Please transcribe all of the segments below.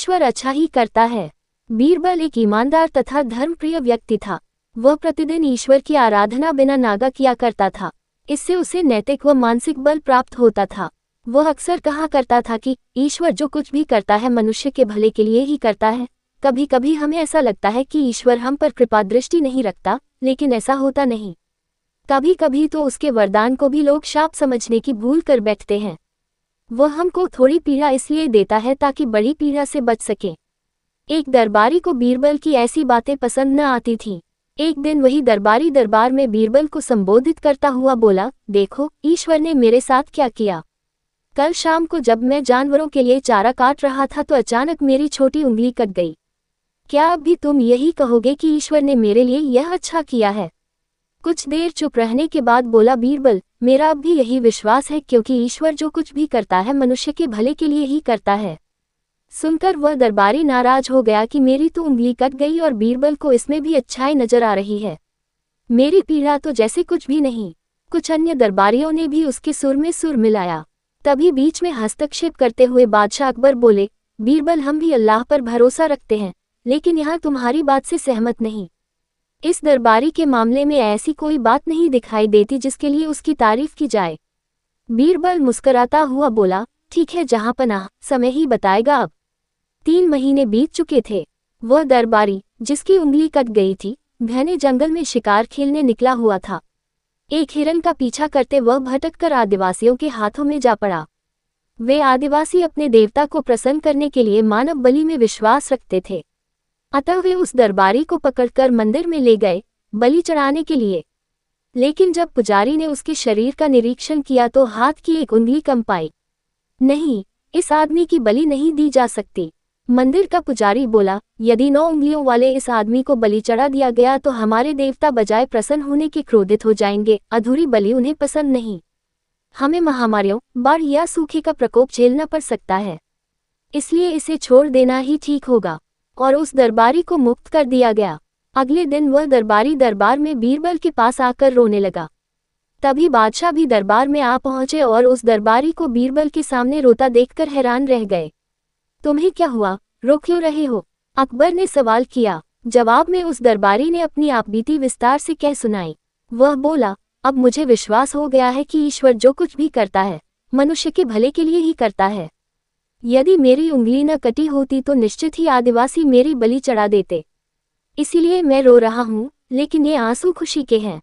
ईश्वर अच्छा ही करता है। बीरबल एक ईमानदार तथा धर्मप्रिय व्यक्ति था। वह प्रतिदिन ईश्वर की आराधना बिना नागा किया करता था। इससे उसे नैतिक व मानसिक बल प्राप्त होता था। वह अक्सर कहा करता था कि ईश्वर जो कुछ भी करता है मनुष्य के भले के लिए ही करता है। कभी कभी हमें ऐसा लगता है कि ईश्वर हम पर कृपा दृष्टि नहीं रखता, लेकिन ऐसा होता नहीं। कभी कभी तो उसके वरदान को भी लोग शाप समझने की भूल कर बैठते हैं। वह हमको थोड़ी पीड़ा इसलिए देता है ताकि बड़ी पीड़ा से बच सके। एक दरबारी को बीरबल की ऐसी बातें पसंद न आती थीं। एक दिन वही दरबारी दरबार में बीरबल को संबोधित करता हुआ बोला, देखो ईश्वर ने मेरे साथ क्या किया। कल शाम को जब मैं जानवरों के लिए चारा काट रहा था तो अचानक मेरी छोटी उंगली कट गई। क्या अब भी तुम यही कहोगे कि ईश्वर ने मेरे लिए यह अच्छा किया है? कुछ देर चुप रहने के बाद बोला बीरबल, मेरा अब भी यही विश्वास है, क्योंकि ईश्वर जो कुछ भी करता है मनुष्य के भले के लिए ही करता है। सुनकर वह दरबारी नाराज हो गया कि मेरी तो उंगली कट गई और बीरबल को इसमें भी अच्छाई नजर आ रही है। मेरी पीड़ा तो जैसे कुछ भी नहीं। कुछ अन्य दरबारियों ने भी उसके सुर में सुर मिलाया। तभी बीच में हस्तक्षेप करते हुए बादशाह अकबर बोले, बीरबल हम भी अल्लाह पर भरोसा रखते हैं, लेकिन यहाँ तुम्हारी बात से सहमत नहीं। इस दरबारी के मामले में ऐसी कोई बात नहीं दिखाई देती जिसके लिए उसकी तारीफ की जाए। बीरबल मुस्कुराता हुआ बोला, ठीक है जहाँ पनाह, समय ही बताएगा। अब 3 महीने बीत चुके थे। वह दरबारी जिसकी उंगली कट गई थी घने जंगल में शिकार खेलने निकला हुआ था। एक हिरन का पीछा करते वह भटककर आदिवासियों के हाथों में जा पड़ा। वे आदिवासी अपने देवता को प्रसन्न करने के लिए मानव बलि में विश्वास रखते थे। अतः वे उस दरबारी को पकड़कर मंदिर में ले गए बलि चढ़ाने के लिए। लेकिन जब पुजारी ने उसके शरीर का निरीक्षण किया तो हाथ की एक उंगली कम पाई। नहीं, इस आदमी की बलि नहीं दी जा सकती। मंदिर का पुजारी बोला, यदि 9 उंगलियों वाले इस आदमी को बलि चढ़ा दिया गया तो हमारे देवता बजाय प्रसन्न होने के क्रोधित हो जाएंगे। अधूरी बलि उन्हें पसंद नहीं। हमें महामारियों, बाढ़ या सूखे का प्रकोप झेलना पड़ सकता है, इसलिए इसे छोड़ देना ही ठीक होगा। और उस दरबारी को मुक्त कर दिया गया। अगले दिन वह दरबारी दरबार में बीरबल के पास आकर रोने लगा। तभी बादशाह भी दरबार में आ पहुंचे और उस दरबारी को बीरबल के सामने रोता देखकर हैरान रह गए। तुम्हें क्या हुआ, रो क्यों रहे हो? अकबर ने सवाल किया। जवाब में उस दरबारी ने अपनी आपबीती विस्तार से कह सुनाई। वह बोला, अब मुझे विश्वास हो गया है कि ईश्वर जो कुछ भी करता है मनुष्य के भले के लिए ही करता है। यदि मेरी उंगली न कटी होती तो निश्चित ही आदिवासी मेरी बलि चढ़ा देते। इसीलिए मैं रो रहा हूँ, लेकिन ये आंसू खुशी के हैं।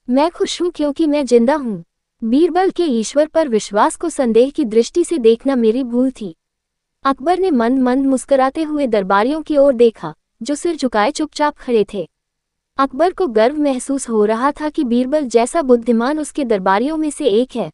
मैं खुश हूँ क्योंकि मैं जिंदा हूँ। बीरबल के ईश्वर पर विश्वास को संदेह की दृष्टि से देखना मेरी भूल थी। अकबर ने मंद मंद मुस्कुराते हुए दरबारियों की ओर देखा, जो सिर झुकाए चुपचाप खड़े थे। अकबर को गर्व महसूस हो रहा था कि बीरबल जैसा बुद्धिमान उसके दरबारियों में से एक है।